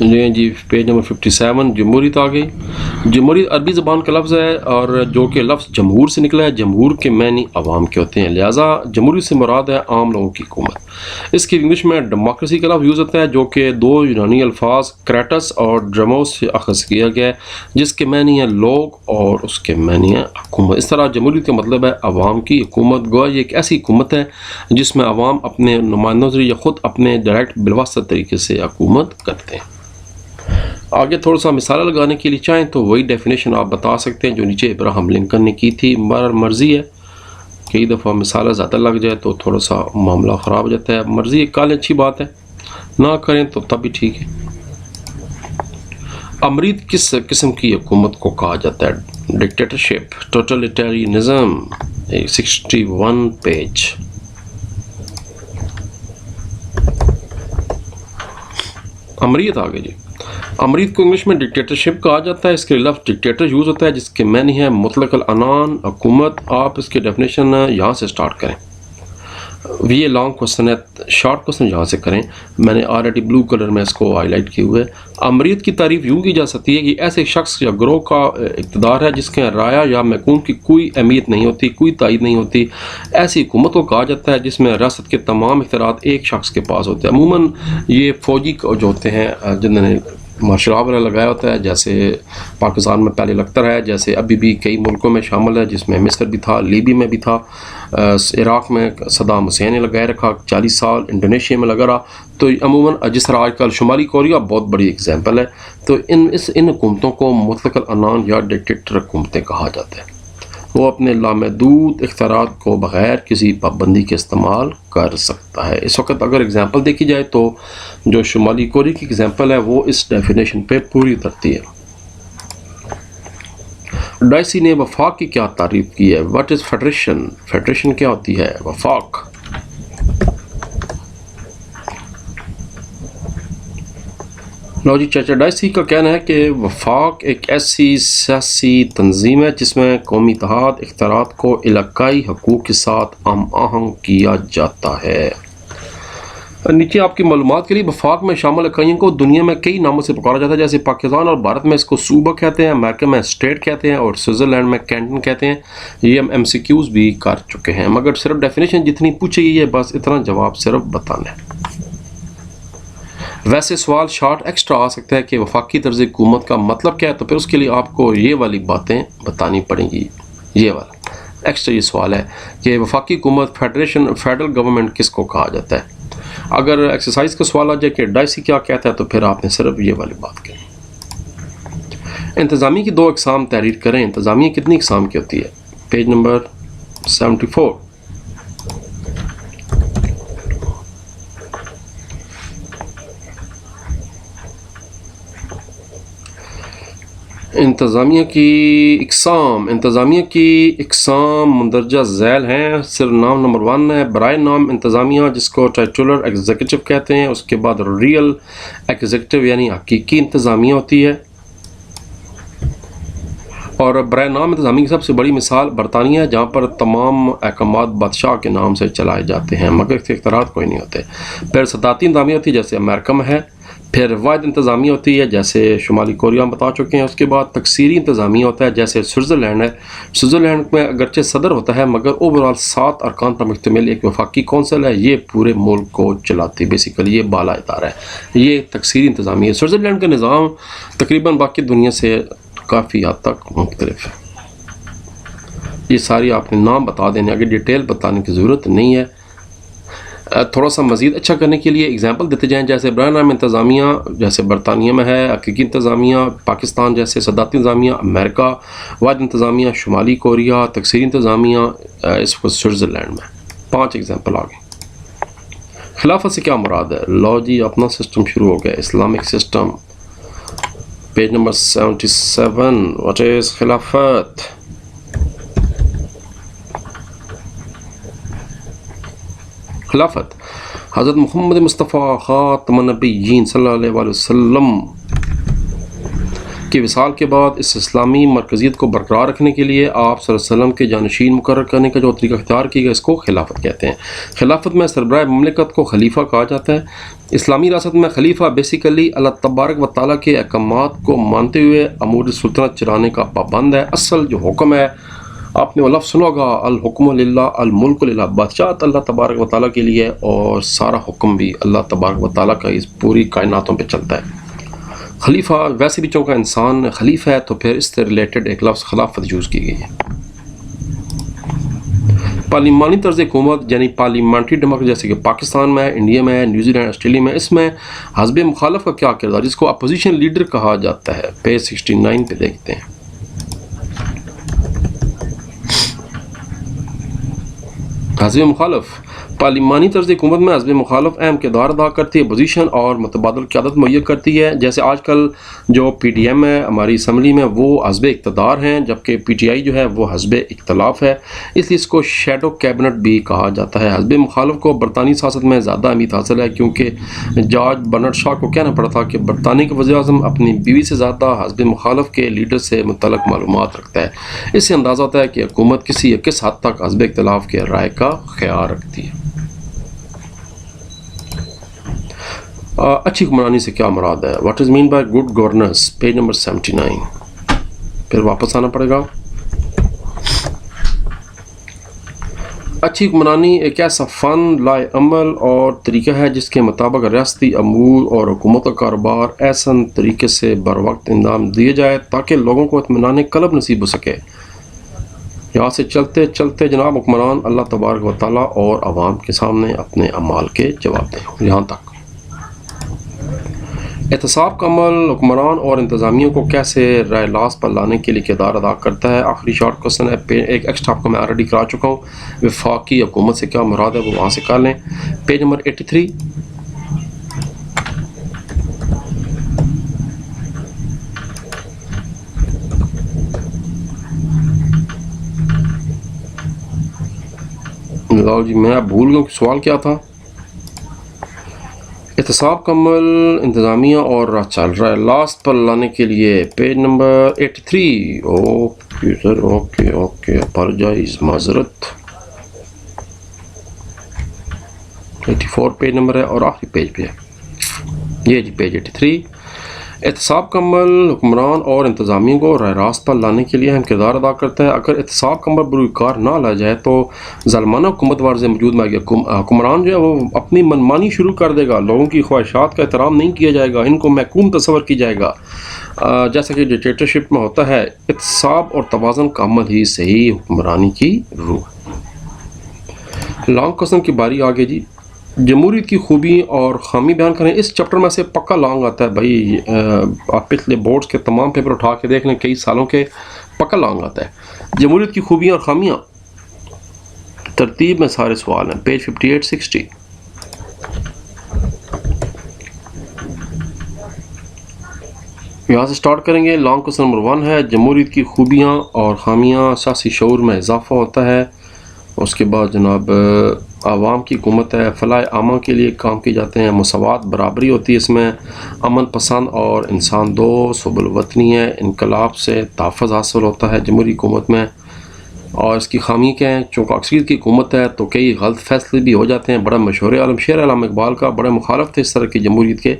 جی page number 57 جمہوریت آ گئی. جمہوریت عربی زبان کا لفظ ہے اور جو کہ لفظ جمہور سے نکلا ہے. جمہور کے معنی عوام کے ہوتے ہیں, لہٰذا جمہوریت سے مراد ہے عام لوگوں کی حکومت. اس کی انگلش میں ڈیموکریسی کا لفظ یوز ہوتا ہے جو کہ دو یونانی الفاظ کریٹس اور ڈرموس سے اخذ کیا گیا ہے, جس کے معنی ہے لوگ اور اس کے معنی ہے حکومت. اس طرح جمہوریت کا مطلب ہے عوام کی حکومت. گویا یہ ایک ایسی حکومت ہے جس میں عوام اپنے نمائندوں سے یا خود اپنے ڈائریکٹ بالواسطہ طریقے سے حکومت کرتے ہیں. آگے تھوڑا سا مثال لگانے کے لیے چاہیں تو وہی ڈیفینیشن آپ بتا سکتے ہیں جو نیچے ابراہم لنکن نے کی تھی. مرضی ہے, کئی دفعہ مثال زیادہ لگ جائے تو تھوڑا سا معاملہ خراب ہو جاتا ہے. مرضی ایک کال اچھی بات ہے, نہ کریں تو تب بھی ٹھیک ہے. امریت کس قسم کی حکومت کو کہا جاتا ہے؟ ڈکٹیٹرشپ, ٹوٹلیٹیرینزم. 61 پیج. امریت آگے جی. امریت کو انگلش میں ڈکٹیٹرشپ کہا جاتا ہے. اس کے لفظ ڈکٹیٹر یوز ہوتا ہے جس کے معنی ہے مطلق العنان حکومت. آپ اس کے ڈیفینیشن یہاں سے سٹارٹ کریں. یہ لانگ کوسچن ہے, شارٹ کوسچن یہاں سے کریں. میں نے آلریڈی بلو کلر میں اس کو ہائی لائٹ کیے ہوئے. امریت کی تعریف یوں کی جا سکتی ہے کہ ایسے شخص یا گروہ کا اقتدار ہے جس کے رائے یا محکوم کی کوئی اہمیت نہیں ہوتی, کوئی تائید نہیں ہوتی. ایسی حکومت کو کہا جاتا ہے جس میں ریاست کے تمام اختیارات ایک شخص کے پاس ہوتے ہیں. عموماً یہ فوجی جو ہوتے ہیں جنہوں نے مارشل لا وغیرہ لگایا ہوتا ہے, جیسے پاکستان میں پہلے لگتا رہا ہے, جیسے ابھی بھی کئی ملکوں میں شامل ہے جس میں مصر بھی تھا, لیبیا میں بھی تھا, عراق میں صدام حسین نے لگائے رکھا 40 سال, انڈونیشیا میں لگا رہا. تو عموماً جس طرح آج کل شمالی کوریا بہت بڑی اگزامپل ہے. تو ان حکومتوں کو مطلق العنان یا ڈکٹیٹر حکومتیں کہا جاتا ہے. وہ اپنے لامحدود اختیارات کو بغیر کسی پابندی کے استعمال کر سکتا ہے. اس وقت اگر اگزامپل دیکھی جائے تو جو شمالی کوریا کی اگزامپل ہے وہ اس ڈیفینیشن پہ پوری اترتی ہے. ڈائسی نے وفاق کی کیا تعریف کی ہے؟ What is federation? فیڈریشن کیا ہوتی ہے؟ وفاق. لو جی, چاچا ڈائسی کا کہنا ہے کہ وفاق ایک ایسی سیاسی تنظیم ہے جس میں قومی اتحاد اختیارات کو علاقائی حقوق کے ساتھ ہم آہنگ کیا جاتا ہے. نیچے آپ کی معلومات کے لیے وفاق میں شامل اکائیوں کو دنیا میں کئی ناموں سے پکارا جاتا ہے, جیسے پاکستان اور بھارت میں اس کو صوبہ کہتے ہیں, امریکہ میں اسٹیٹ کہتے ہیں, اور سوئٹزرلینڈ میں کینٹن کہتے ہیں. یہ ہم MCQs بھی کر چکے ہیں, مگر صرف ڈیفینیشن جتنی پوچھی گئی ہے بس اتنا جواب صرف بتانا ہے. ویسے سوال شارٹ ایکسٹرا آ سکتا ہے کہ وفاقی طرز حکومت کا مطلب کیا ہے, تو پھر اس کے لیے آپ کو یہ والی باتیں بتانی پڑیں گی. یہ والا ایکسٹرا یہ سوال ہے کہ وفاقی حکومت فیڈرل گورنمنٹ کس کو کہا جاتا ہے. اگر ایکسرسائز کا سوال آ جائے کہ ڈائسی کیا کہتا ہے تو پھر آپ نے صرف یہ والی بات کہی. انتظامیہ کی 2 اقسام تحریر کریں. انتظامیہ کتنی اقسام کی ہوتی ہے؟ Page number 74. انتظامیہ کی اقسام مندرجہ ذیل ہیں. صرف نام نمبر 1 ہے برائے نام انتظامیہ جس کو ٹائٹولر ایگزیکٹو کہتے ہیں. اس کے بعد ریئل ایگزیکٹو یعنی حقیقی انتظامیہ ہوتی ہے. اور برائے نام انتظامیہ کی سب سے بڑی مثال برطانیہ ہے جہاں پر تمام احکامات بادشاہ کے نام سے چلائے جاتے ہیں مگر اس کے اختیارات کوئی نہیں ہوتے. پھر صدارتی انتظامیہ ہوتی ہے جیسے امریکہ میں ہے. پھر واحد انتظامیہ ہوتی ہے جیسے شمالی کوریا میں بتا چکے ہیں. اس کے بعد تکثیری انتظامیہ ہوتا ہے جیسے سوئٹزرلینڈ ہے. سوئٹزرلینڈ میں اگرچہ صدر ہوتا ہے مگر اوورال 7 ارکان پر مشتمل ایک وفاقی کونسل ہے. یہ پورے ملک کو چلاتی ہے, بیسیکلی یہ بالا ادارہ ہے. یہ تکثیری انتظامیہ ہے. سوئٹزرلینڈ کا نظام تقریباً باقی دنیا سے کافی حد تک مختلف ہے. یہ ساری آپ نے نام بتا دینے, آگے ڈیٹیل بتانے کی ضرورت نہیں ہے. تھوڑا سا مزید اچھا کرنے کے لیے اگزامپل دیتے جائیں, جیسے برائے نام انتظامیہ جیسے برطانیہ میں ہے, حقیقی انتظامیہ پاکستان جیسے صدارتی انتظامیہ امریکہ, واحد انتظامیہ شمالی کوریا, تکثیری انتظامیہ اس وقت سوئٹزرلینڈ میں. 5 اگزامپل آ گئے. خلافت سے کیا مراد ہے؟ لو جی اپنا سسٹم شروع ہو گیا, Islamic system. Page number 77. What is خلافت؟ خلافت حضرت محمد مصطفیٰ خاتم النبیین صلی اللہ علیہ وسلم کہ وصال کے بعد اس اسلامی مرکزیت کو برقرار رکھنے کے لیے آپ صلی اللہ علیہ وسلم کے جانشین مقرر کرنے کا جو طریقہ اختیار کیا گیا اس کو خلافت کہتے ہیں۔ خلافت میں سربراہ مملکت کو خلیفہ کہا جاتا ہے۔ اسلامی ریاست میں خلیفہ بیسیکلی اللہ تبارک و تعالیٰ کے احکامات کو مانتے ہوئے امور سلطنت چلانے کا پابند ہے۔ اصل جو حکم ہے، آپ نے وہ لفظ سنا ہوگا، الحکم للہ الملک للہ، بادشاہت اللہ تبارک و تعالیٰ کے لیے اور سارا حکم بھی اللہ تبارک و تعالیٰ کا اس پوری کائناتوں پہ چلتا ہے۔ خلیفہ ویسے بھی چونکہ انسان خلیفہ ہے تو پھر اس سے ریلیٹڈ ایک لفظ خلافت یوز کی گئی ہے۔ پارلیمانی طرز حکومت یعنی پارلیمنٹری ڈیموکریسی جیسے کہ پاکستان میں، انڈیا میں، نیوزی لینڈ، آسٹریلیا میں، اس میں حزب مخالف کا کیا کردار، جس کو اپوزیشن لیڈر کہا جاتا ہے، پیج 69 پہ دیکھتے ہیں۔ حزب مخالف پارلیمانی طرز حکومت میں حزب مخالف اہم کردار ادا کرتی ہے، اپوزیشن اور متبادل قیادت مہیا کرتی ہے۔ جیسے آج کل جو پی ٹی ایم ہے ہماری اسمبلی میں وہ حزب اقتدار ہیں، جبکہ پی ٹی آئی جو ہے وہ حزب اختلاف ہے، اس لیے اس کو شیڈو کیبنٹ بھی کہا جاتا ہے۔ حزب مخالف کو برطانوی سیاست میں زیادہ اہمیت حاصل ہے کیونکہ جارج برنارڈ شاہ کو کہنا پڑا تھا کہ برطانیہ کے وزیر اعظم اپنی بیوی سے زیادہ حزب مخالف کے لیڈر سے متعلق معلومات رکھتا ہے۔ اس سے اندازہ ہوتا ہے کہ حکومت کسی یا کس حد تک حزب اختلاف کے رائے کا خیال رکھتی ہے۔ اچھی حکمرانی سے کیا مراد ہے؟ What is mean by good governance, page number 79، پھر واپس آنا پڑے گا۔ اچھی حکمرانی ایک ایسا فن، لائے عمل اور طریقہ ہے جس کے مطابق ریاستی امور اور حکومت کا کاروبار ایسن طریقے سے بر وقت انجام دیا جائے تاکہ لوگوں کو اطمینان قلب نصیب ہو سکے۔ یہاں سے چلتے چلتے جناب حکمران اللہ تبارک و تعالیٰ اور عوام کے سامنے اپنے اعمال کے جواب دیں، یہاں تک۔ احتساب کا عمل حکمران اور انتظامیہ کو کیسے رائے راست پر لانے کے لیے کردار ادا کرتا ہے؟ آخری شارٹ کوسچن ہے، ایک ایکسٹرا آپ کو میں آلریڈی کرا چکا ہوں، وفاقی حکومت سے کیا مراد ہے وہ وہاں سے کر لیں، پیج نمبر 83۔ جی میں اب بھول گیا کہ سوال کیا تھا۔ احتساب کا عمل انتظامیہ اور چل رہا ہے لاسٹ پر لانے کے لیے، page number 83۔ Okay sir, okay apologise, معذرت۔ 84 پیج نمبر ہے اور آخری پیج پہ ہے یہ جی، پیج 83۔ احتساب کا عمل حکمران اور انتظامیہ کو راہ راست پر لانے کے لیے اہم کردار ادا کرتا ہے۔ اگر احتساب کا عمل بروئے کار نہ لایا جائے تو ظالمانہ حکومت وارز موجود میں حکمران جو ہے وہ اپنی منمانی شروع کر دے گا، لوگوں کی خواہشات کا احترام نہیں کیا جائے گا، ان کو محکوم تصور کی جائے گا، جیسا کہ ڈکٹیٹرشپ میں ہوتا ہے۔ احتساب اور توازن کا عمل ہی صحیح حکمرانی کی روح۔ لانگ کوسچن کی باری آگے جی، جمہوریت کی خوبی اور خامی بیان کریں۔ اس چیپٹر میں سے پکا لانگ آتا ہے بھائی، آپ پچھلے بورڈز کے تمام پیپر اٹھا کے دیکھ لیں، کئی سالوں کے پکا لانگ آتا ہے۔ جمہوریت کی خوبیاں اور خامیاں ترتیب میں سارے سوال ہیں، پیج 58-60۔ یہاں سے سٹارٹ کریں گے۔ لانگ کوسچن نمبر 1 ہے، جمہوریت کی خوبیاں اور خامیاں، سیاسی شعور میں اضافہ ہوتا ہے۔ اس کے بعد جناب عوام کی حکومت ہے، فلاح عامہ کے لیے کام کیے جاتے ہیں، مساوات برابری ہوتی ہے اس میں، امن پسند اور انسان دوست، حب الوطنی ہے، انقلاب سے تحفظ حاصل ہوتا ہے جمہوری حکومت میں۔ اور اس کی خامی کیا ہے؟ چونکہ اکثریت کی حکومت ہے تو کئی غلط فیصلے بھی ہو جاتے ہیں۔ بڑا مشہور عالم شعر علامہ اقبال کا، بڑے مخالف تھے اس طرح کی جمہوریت کے۔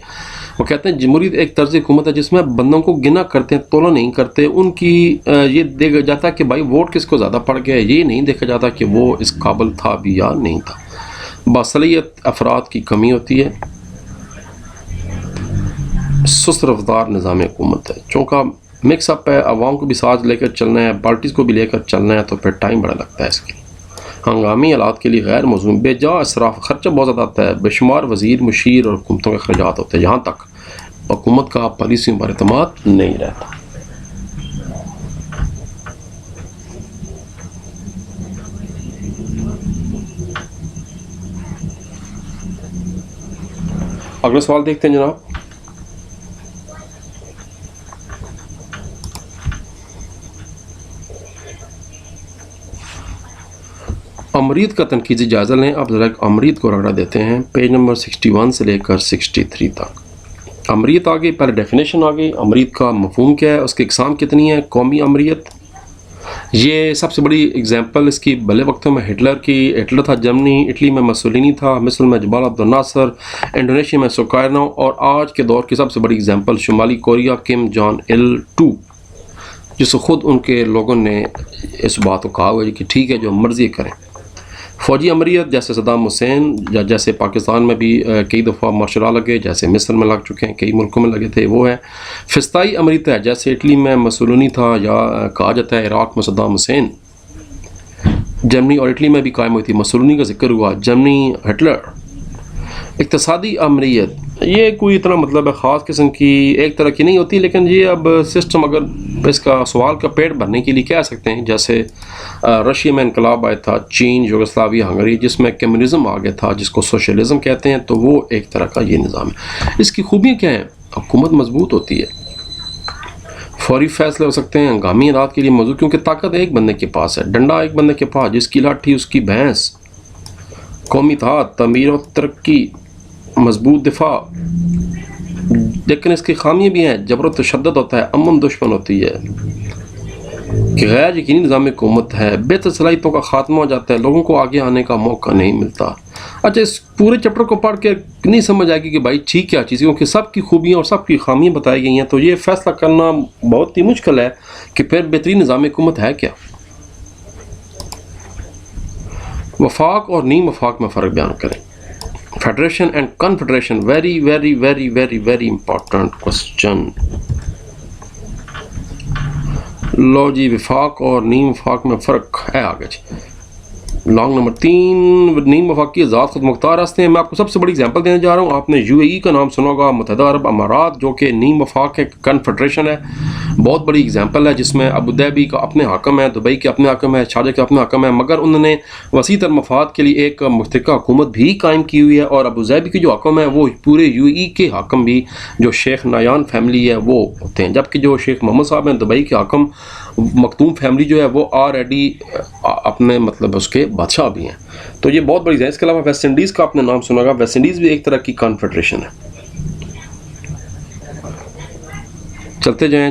وہ کہتے ہیں جمہوریت ایک طرز حکومت ہے جس میں بندوں کو گنا کرتے ہیں، تولہ نہیں کرتے، ان کی یہ دیکھا جاتا ہے کہ بھائی ووٹ کس کو زیادہ پڑ گیا ہے، یہ نہیں دیکھا جاتا کہ وہ اس قابل تھا بھی یا نہیں تھا۔ باصلاحیت افراد کی کمی ہوتی ہے، سست رفتار نظام حکومت ہے، چونکہ مکس اپ ہے، عوام کو بھی ساتھ لے کر چلنا ہے، پارٹیز کو بھی لے کر چلنا ہے، تو پھر ٹائم بڑا لگتا ہے اس کے لیے۔ ہنگامی حالات کے لیے غیر موزوں، بے جا اسراف، خرچہ بہت زیادہ آتا ہے، بے شمار وزیر، مشیر اور حکومتوں کے اخراجات ہوتے ہیں، یہاں تک حکومت کا پالیسیوں پر اعتماد نہیں رہتا۔ اگلا سوال دیکھتے ہیں جناب۔ امریت کا تنقیدی جائزہ لیں۔ اب ذرا امریت کو رگڑا دیتے ہیں، پیج نمبر 61 سے لے کر 63 تک۔ امریت آ گئی، پہلے ڈیفینیشن آ گئی، امریت کا مفہوم کیا ہے، اس کی اقسام کتنی ہیں. قومی امریت، یہ سب سے بڑی اگزامپل اس کی بھلے وقتوں میں ہٹلر کی. ہٹلر تھا جرمنی، اٹلی میں مسولینی تھا، مصر میں جمال عبد الناصر، انڈونیشیا میں سوکارنو، اور آج کے دور کی سب سے بڑی اگزامپل شمالی کوریا کم جان ایل 2، جس کو خود ان کے لوگوں نے اس بات کو کہا ہوا ہے کہ ٹھیک ہے جو مرضی کریں. فوجی امریت جیسے صدام حسین، یا جیسے پاکستان میں بھی کئی دفعہ مارشل لا لگے، جیسے مصر میں لگ چکے ہیں، کئی ملکوں میں لگے تھے، وہ ہے. فسطائی امریت ہے، جیسے اٹلی میں مسولینی تھا، یا کہا جاتا ہے عراق میں صدام حسین. جرمنی اور اٹلی میں بھی قائم ہوئی تھی، مسولینی کا ذکر ہوا، جرمنی ہٹلر. اقتصادی امریت، یہ کوئی اتنا مطلب ہے خاص قسم کی ایک طرح کی نہیں ہوتی، لیکن یہ اب سسٹم اگر اس کا سوال کا پیٹ بھرنے کے لیے کہہ سکتے ہیں. جیسے رشیا میں انقلاب آیا تھا، چین، یوگوسلاویہ، ہنگری، جس میں کمیونزم آ گیا تھا، جس کو سوشلزم کہتے ہیں، تو وہ ایک طرح کا یہ نظام ہے. اس کی خوبیاں کیا ہیں؟ حکومت مضبوط ہوتی ہے، فوری فیصلے ہو سکتے ہیں، ہنگامی حالات کے لیے موضوع، کیونکہ طاقت ایک بندے کے پاس ہے، ڈنڈا ایک بندے کے پاس، جس کی لاٹھی اس کی بھینس. قومی اتحاد، تعمیر و ترقی، مضبوط دفاع. لیکن اس کی خامیاں بھی ہیں، جبر و تشدد ہوتا ہے، امن دشمن ہوتی ہے، کہ غیر یقینی نظام حکومت ہے، بہتر صلاحیتوں کا خاتمہ ہو جاتا ہے، لوگوں کو آگے آنے کا موقع نہیں ملتا. اچھا، اس پورے چیپٹر کو پڑھ کے نہیں سمجھ آئے گی کہ بھائی ٹھیک کیا چیز ہے، کیونکہ سب کی خوبیاں اور سب کی خامیاں بتائی گئی ہیں، تو یہ فیصلہ کرنا بہت ہی مشکل ہے کہ پھر بہترین نظام حکومت ہے کیا. وفاق اور نیم وفاق میں فرق بیان کریں. Federation and confederation, very very very very very important question. لو جی، وفاق اور نیم وفاق میں فرق ہے. آگے جی، لانگ نمبر 3، نیم وفاق کی آزاد خود مختار راستے ہیں. میں آپ کو سب سے بڑی اگزامپل دینے جا رہا ہوں. آپ نے UAE کا نام سنا ہوگا، متحدہ عرب امارات، جو کہ نیم وفاق ہے، کنفیڈریشن ہے، بہت بڑی اگزامپل ہے، جس میں ابوظہبی کا اپنے حاکم ہے، دبئی کے اپنے حاکم ہے، شارجہ کے اپنے حاکم ہے، مگر انہوں نے وسیع تر مفاد کے لیے ایک مشترکہ حکومت بھی قائم کی ہوئی ہے. اور ابوظہبی کی جو حاکم ہے وہ پورے UAE کے حاکم بھی جو شیخ نایان فیملی ہے وہ ہوتے ہیں، جبکہ جو شیخ محمد صاحب ہیں دبئی کے حاکم، مختوم فیملی جو ہے وہ آلریڈی اپنے مطلب اس کے بادشاہ بھی ہیں. تو یہ بہت بڑی ہے. اس کے علاوہ ویسٹ انڈیز کا آپ نے نام سنا ہوگا، ویسٹ انڈیز بھی ایک طرح کی کنفیڈریشن ہے. چلتے جائیں.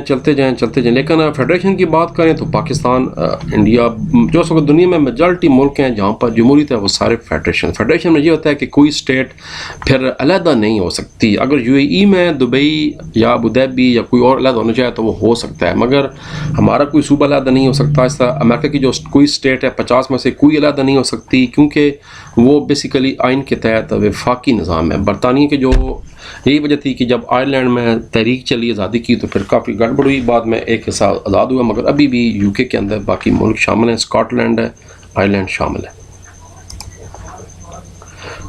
لیکن فیڈریشن کی بات کریں تو پاکستان، انڈیا، جو اس وقت دنیا میں میجارٹی ملک ہیں جہاں پر جمہوریت ہے، وہ سارے فیڈریشن میں یہ ہوتا ہے کہ کوئی اسٹیٹ پھر علیحدہ نہیں ہو سکتی. اگر UAE میں دبئی یا ابوظہبی یا کوئی اور علیحدہ ہونا چاہے تو وہ ہو سکتا ہے، مگر ہمارا کوئی صوبہ علیحدہ نہیں ہو سکتا. اس طرح امریکہ کی جو کوئی اسٹیٹ ہے 50 میں سے کوئی علیحدہ نہیں ہو سکتی، کیونکہ وہ بیسیکلی آئین کے تحت وفاقی نظام ہے. برطانیہ کے جو یہی وجہ تھی کہ جب آئرلینڈ میں تحریک چلی آزادی کی تو پھر کافی گڑبڑ ہوئی، بعد میں ایک حصہ آزاد ہوا، مگر ابھی بھی UK کے اندر باقی ملک شامل ہیں، اسکاٹ لینڈ ہے، آئرلینڈ شامل ہے.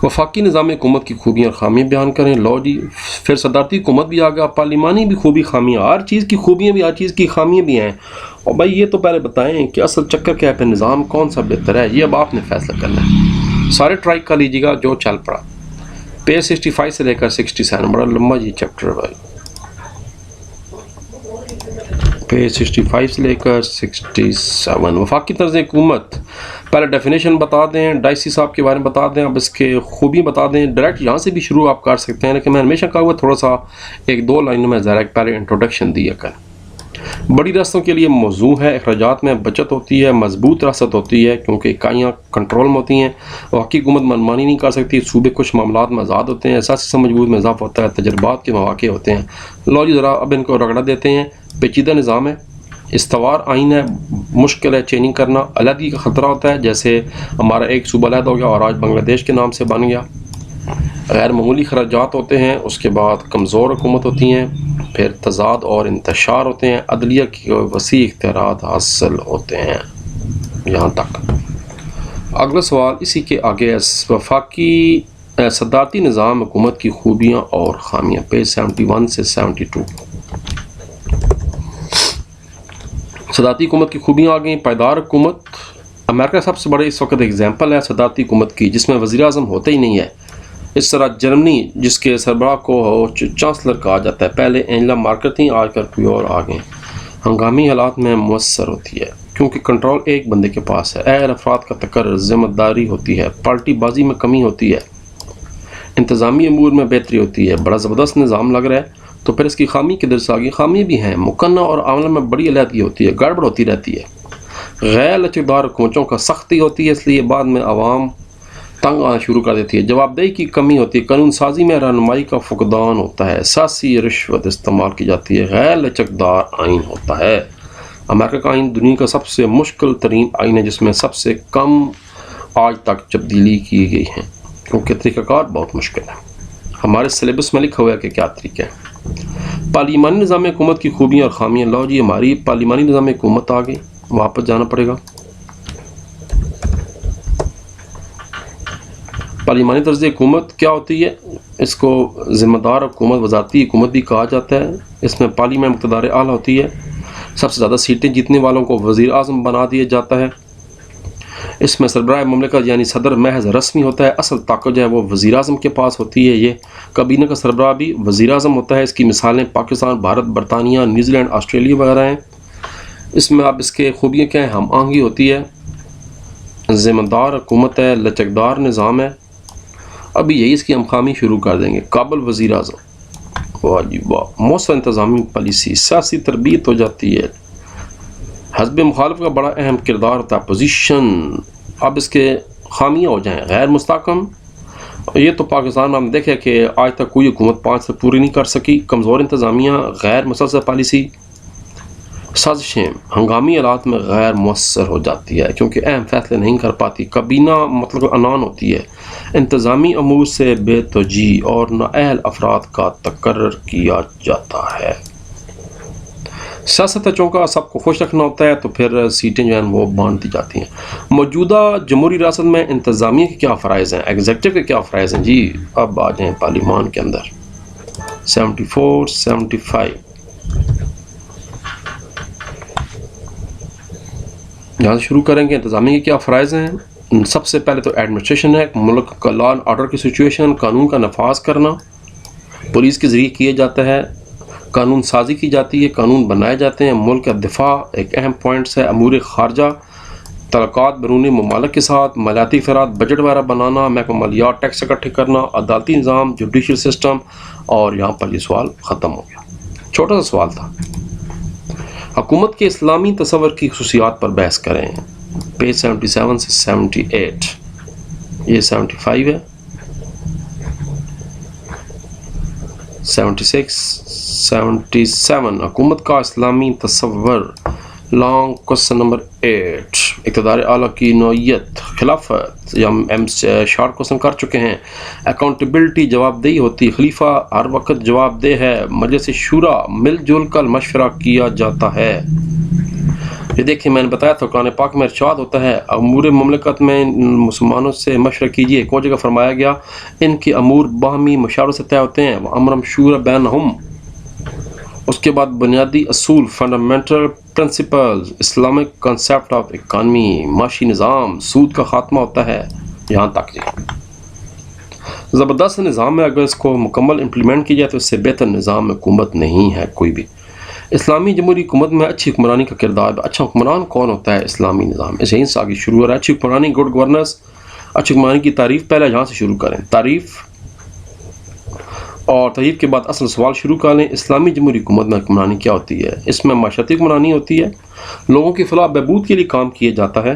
وفاقی نظام حکومت کی خوبیاں اور خامیاں بیان کریں. لو جی، پھر صدارتی حکومت بھی آ گیا، پارلیمانی بھی خوبی خامیاں، ہر چیز کی خوبیاں بھی، ہر چیز کی خامیاں بھی ہیں. اور بھائی یہ تو پہلے بتائیں کہ اصل چکر کیا ہے، پھر نظام کون سا بہتر ہے، یہ اب آپ نے فیصلہ کرنا ہے. سارے ٹرائی کر لیجیے گا جو چل پڑا. پیج 65 سے لے کر 67، بڑا لمبا جی چیپٹر ہے بھائی. پیج 65 سے لے کر 67. وفاقی طرز حکومت، پہلے ڈیفینیشن بتا دیں، ڈائسی صاحب کے بارے میں بتا دیں، اب اس کے خوبی بتا دیں. ڈائریکٹ یہاں سے بھی شروع آپ کر سکتے ہیں، لیکن میں ہمیشہ کہا ہوا تھوڑا سا 1-2 لائنوں میں ذرا پہلے انٹروڈکشن دیا کر. بڑی ریاستوں کے لیے موضوع ہے، اخراجات میں بچت ہوتی ہے، مضبوط ریاست ہوتی ہے کیونکہ اکائیاں کنٹرول میں ہوتی ہیں. وفاقی حکومت منمانی نہیں کر سکتی، صوبے کچھ معاملات میں آزاد ہوتے ہیں، احساسی مجبور میں اضافہ ہوتا ہے، تجربات کے مواقع ہوتے ہیں. لو جی ذرا اب ان کو رگڑا دیتے ہیں. پیچیدہ نظام ہے، استوار آئین ہے، مشکل ہے چینجنگ کرنا، علیحدگی کا خطرہ ہوتا ہے، جیسے ہمارا ایک صوبہ علیحدہ ہو گیا اور آج بنگلہ دیش کے نام سے بن گیا. غیر معمولی خراجات ہوتے ہیں، اس کے بعد کمزور حکومت ہوتی ہیں، پھر تضاد اور انتشار ہوتے ہیں، عدلیہ کی وسیع اختیارات حاصل ہوتے ہیں. یہاں تک. اگلا سوال اسی کے آگے، وفاقی صدارتی نظام حکومت کی خوبیاں اور خامیاں، پیج 71 سے 72. صدارتی حکومت کی خوبیاں آ گئیں. پائیدار حکومت، امریکہ سب سے بڑے اس وقت ایگزامپل ہے صدارتی حکومت کی، جس میں وزیر اعظم ہوتا ہی نہیں ہے. اس طرح جرمنی، جس کے سربراہ کو چانسلر کہا جاتا ہے، پہلے اینجلا مارکل تھیں، آج کل کوئی اور آ گئے. ہنگامی حالات میں مؤثر ہوتی ہے کیونکہ کنٹرول ایک بندے کے پاس ہے، اہل افراد کا تقرر، ذمہ داری ہوتی ہے، پارٹی بازی میں کمی ہوتی ہے. انتظامی امور میں بہتری ہوتی ہے، بڑا زبردست نظام لگ رہا ہے، تو پھر اس کی خامی کدھر سے آگی؟ خامی بھی ہیں، مقنع اور عمل میں بڑی علیحدگی ہوتی ہے، گڑبڑ ہوتی رہتی ہے، غیر لچکدار حکومتوں کا سختی ہوتی ہے، اس لیے بعد میں عوام تنگ آنا شروع کر دیتی ہے، جواب دہی کی کمی ہوتی ہے، قانون سازی میں رہنمائی کا فقدان ہوتا ہے، سیاسی رشوت استعمال کی جاتی ہے، غیر لچکدار آئین ہوتا ہے۔ امریکہ کا آئین دنیا کا سب سے مشکل ترین آئین ہے، جس میں سب سے کم آج تک تبدیلی کی گئی ہیں، کیونکہ طریقہ کار بہت مشکل ہے۔ ہمارے سلیبس میں لکھا ہوا ہے کہ کیا طریقہ ہے۔ پارلیمانی نظام حکومت کی خوبیاں اور خامیاں۔ لو جی، ہماری پارلیمانی نظام حکومت آ گئی، واپس جانا پڑے گا۔ پارلیمانی طرز حکومت کیا ہوتی ہے؟ اس کو ذمہ دار حکومت، وزارتی حکومت بھی کہا جاتا ہے۔ اس میں پارلیمنٹ مقتدار اعلیٰ ہوتی ہے، سب سے زیادہ سیٹیں جیتنے والوں کو وزیر اعظم بنا دیا جاتا ہے۔ اس میں سربراہ مملکت یعنی صدر محض رسمی ہوتا ہے، اصل طاقت جو ہے وہ وزیر اعظم کے پاس ہوتی ہے۔ یہ کابینہ کا سربراہ بھی وزیر اعظم ہوتا ہے۔ اس کی مثالیں پاکستان، بھارت، برطانیہ، نیوزی لینڈ، آسٹریلیا وغیرہ ہیں۔ اس میں اب اس کے خوبیاں کیا ہیں؟ ہم آہنگی ہوتی ہے، ذمہ دار حکومت ہے، لچکدار نظام ہے۔ ابھی یہی اس کی ہم خامی شروع کر دیں گے۔ قابل وزیر اعظم، واہ جی واہ، مؤثر انتظامی پالیسی، سیاسی تربیت ہو جاتی ہے، حزب مخالف کا بڑا اہم کردار ہوتا ہے، اپوزیشن۔ اب اس کے خامیاں ہو جائیں، غیر مستحکم۔ یہ تو پاکستان میں ہم دیکھیں کہ آج تک کوئی حکومت 5 سے پوری نہیں کر سکی۔ کمزور انتظامیہ، غیر مسلسل پالیسی، سازشیں ہنگامی حالات میں غیر مؤثر ہو جاتی ہے کیونکہ اہم فیصلے نہیں کر پاتی۔ کابینہ مطلب انان ہوتی ہے، انتظامی امور سے بے توجہی اور نااہل افراد کا تقرر کیا جاتا ہے۔ سیاست چونکہ سب کو خوش رکھنا ہوتا ہے تو پھر سیٹیں جو ہیں وہ بانٹتی جاتی ہیں۔ موجودہ جمہوری ریاست میں انتظامیہ کے کیا فرائض ہیں، ایگزیکٹو کے کیا فرائض ہیں؟ جی اب آ جائیں پارلیمان کے اندر۔ 74 75 یہاں سے شروع کریں گے۔ انتظامیہ کے کیا فرائض ہیں؟ سب سے پہلے تو ایڈمنسٹریشن ہے، ملک کا لا اینڈ آرڈر کی سچویشن، قانون کا نفاذ کرنا پولیس کے ذریعے کیا جاتا ہے، قانون سازی کی جاتی ہے، قانون بنائے جاتے ہیں، ملک کا دفاع ایک اہم پوائنٹس ہے، امور خارجہ، تعلقات بیرونی ممالک کے ساتھ، مالیاتی اختیارات، بجٹ وغیرہ بنانا، محکمہ مالیات، ٹیکس اکٹھے کرنا، عدالتی نظام، جوڈیشل سسٹم، اور یہاں پر یہ سوال ختم ہو گیا۔ چھوٹا سا سوال تھا۔ حکومت کے اسلامی تصور کی خصوصیات پر بحث کریں، پیج 77 سے 78، یہ 75 ہے، 76 77 حکومت کا اسلامی تصور، لانگ کوسچن نمبر 8 اقتدار اعلیٰ کی نوعیت، خلافت یا ہم شارٹ کوسچن کر چکے ہیں، اکاؤنٹیبلٹی جواب دہی ہوتی، خلیفہ ہر وقت جواب دہ ہے، مجلس شورا مل جل کر مشورہ کیا جاتا ہے۔ یہ دیکھیں میں نے بتایا تھا قرآن پاک میں ارشاد ہوتا ہے امور مملکت میں مسلمانوں سے مشورہ کیجیے، ایک اور جگہ فرمایا گیا ان کے امور باہمی مشاورت سے طے ہوتے ہیں، وَأَمْرًا شُورًا بَيْنَهُمْ۔ اس کے بعد بنیادی اصول، fundamental principles, Islamic concept of economy, معاشی نظام، سود کا خاتمہ ہوتا ہے، یہاں تک جی۔ زبردست نظام ہے، اگر اس کو مکمل امپلیمنٹ کی جائے تو اس سے بہتر نظام حکومت نہیں ہے کوئی بھی۔ اسلامی جمہوری حکومت میں اچھی حکمرانی کا کردار۔ اچھا حکمران کون ہوتا ہے اسلامی نظام؟ اس یہیں سے آگے شروع ہو رہا ہے۔ اچھی حکمرانی، گڈ گورننس، اچھی حکمرانی کی تعریف پہلے یہاں سے شروع کریں، تعریف، اور تعریف کے بعد اصل سوال شروع کر لیں، اسلامی جمہوری حکومت میں حکمرانی کیا ہوتی ہے؟ اس میں معاشرتی حکمرانی ہوتی ہے، لوگوں کی فلاح بہبود کے لیے کام کیا جاتا ہے،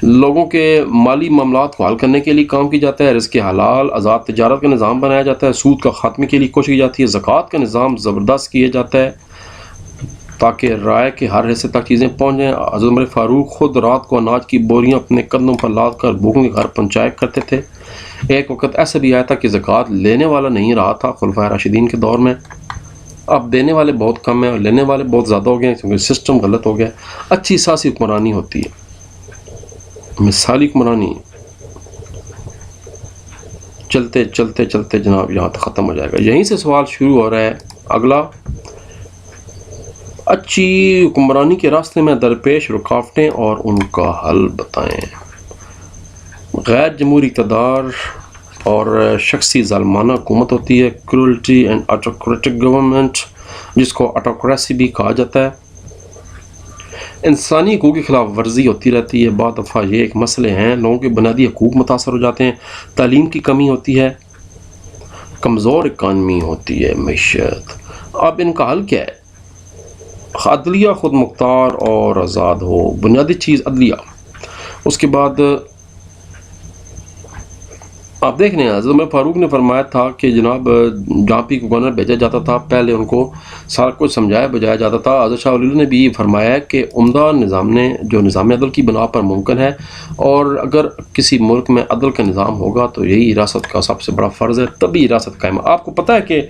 لوگوں کے مالی معاملات کو حل کرنے کے لیے کام کیا جاتا ہے، رزق حلال، آزاد تجارت کا نظام بنایا جاتا ہے، سود کا خاتمے کے لیے کوشش کی جاتی ہے، زکوٰۃ کا نظام زبردست کیا جاتا ہے تاکہ رائے کے ہر حصے تک چیزیں پہنچ جائیں۔ حضرت عمر فاروق خود رات کو اناج کی بوریاں اپنے کندھوں پر لاد کر بھوکوں کے گھر پہنچایا کرتے تھے۔ ایک وقت ایسا بھی آیا تھا کہ زکوٰۃ لینے والا نہیں رہا تھا خلفائے راشدین کے دور میں، اب دینے والے بہت کم ہیں اور لینے والے بہت زیادہ ہو گئے ہیں کیونکہ سسٹم غلط ہو گیا۔ اچھی سیاسی حکمرانی ہوتی ہے، مثالی حکمرانی، چلتے چلتے چلتے جناب یہاں تک ختم ہو جائے گا۔ یہیں سے سوال شروع ہو رہا ہے اگلا، اچھی حکمرانی کے راستے میں درپیش رکاوٹیں اور ان کا حل بتائیں۔ غیر جمہوری اقتدار اور شخصی ظالمانہ حکومت ہوتی ہے، کرولٹی اینڈ آٹوکریٹک گورنمنٹ، جس کو آٹوکریسی بھی کہا جاتا ہے۔ انسانی حقوق کی خلاف ورزی ہوتی رہتی ہے. بعض دفعہ یہ ایک مسئلے ہیں، لوگوں کے بنیادی حقوق متاثر ہو جاتے ہیں، تعلیم کی کمی ہوتی ہے، کمزور اکانومی ہوتی ہے، معیشت. اب ان کا حل کیا ہے؟ عدلیہ خود مختار اور آزاد ہو، بنیادی چیز عدلیہ. اس کے بعد آپ دیکھ رہے ہیں حضرت عمر فاروق نے فرمایا تھا کہ جناب جہاں بھی گورنر بھیجا جاتا تھا پہلے ان کو سارا کچھ سمجھایا بجایا جاتا تھا. حضرت شاہ ولی اللہ نے بھی فرمایا کہ عمدہ نظام نے جو نظام عدل کی بنا پر ممکن ہے، اور اگر کسی ملک میں عدل کا نظام ہوگا تو یہی ریاست کا سب سے بڑا فرض ہے، تبھی ریاست قائم. آپ کو پتہ ہے کہ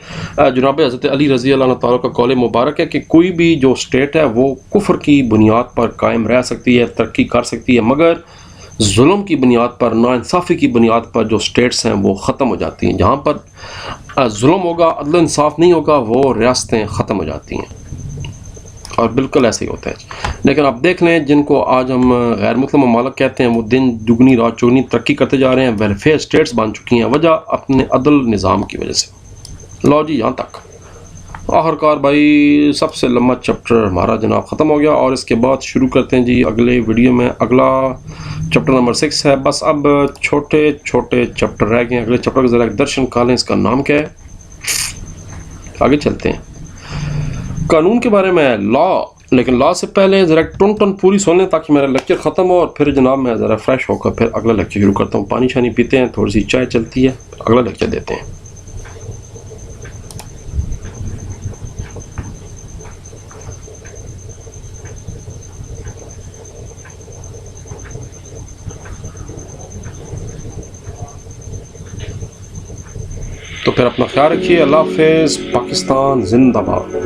جناب حضرت علی رضی اللہ عنہ تعالیٰ کا قول مبارک ہے کہ کوئی بھی جو اسٹیٹ ہے وہ کفر کی بنیاد پر قائم رہ سکتی ہے، ترقی کر سکتی ہے، مگر ظلم کی بنیاد پر، ناانصافی کی بنیاد پر جو سٹیٹس ہیں وہ ختم ہو جاتی ہیں. جہاں پر ظلم ہوگا، عدل انصاف نہیں ہوگا، وہ ریاستیں ختم ہو جاتی ہیں. اور بالکل ایسے ہی ہوتا ہے. لیکن آپ دیکھ لیں جن کو آج ہم غیر مسلم ممالک کہتے ہیں، وہ دن دگنی رات چگنی ترقی کرتے جا رہے ہیں، ویلفیئر سٹیٹس بن چکی ہیں. وجہ اپنے عدل نظام کی وجہ سے. لو جی یہاں تک آخر کار بھائی سب سے لمبا چپٹر ہمارا جناب ختم ہو گیا، اور اس کے بعد شروع کرتے ہیں جی اگلے ویڈیو میں. اگلا چپٹر نمبر 6 ہے. بس اب چھوٹے چھوٹے چپٹر رہ گئے ہیں. اگلے چپٹر کا ذرا ایک درشن کھا لیں، اس کا نام کیا ہے؟ آگے چلتے ہیں. قانون کے بارے میں لا، لیکن لا سے پہلے ذرا ٹن ٹن پوری سن لیں تاکہ میرا لیکچر ختم ہو، اور پھر جناب میں ذرا فریش ہو کر پھر اگلا لیکچر شروع کرتا ہوں. پانی شانی پیتے ہیں، تھوڑی سی چائے چلتی ہے، اگلا لیکچر دیتے ہیں. تو پھر اپنا خیال رکھیے. اللہ حافظ. پاکستان زندہ باد.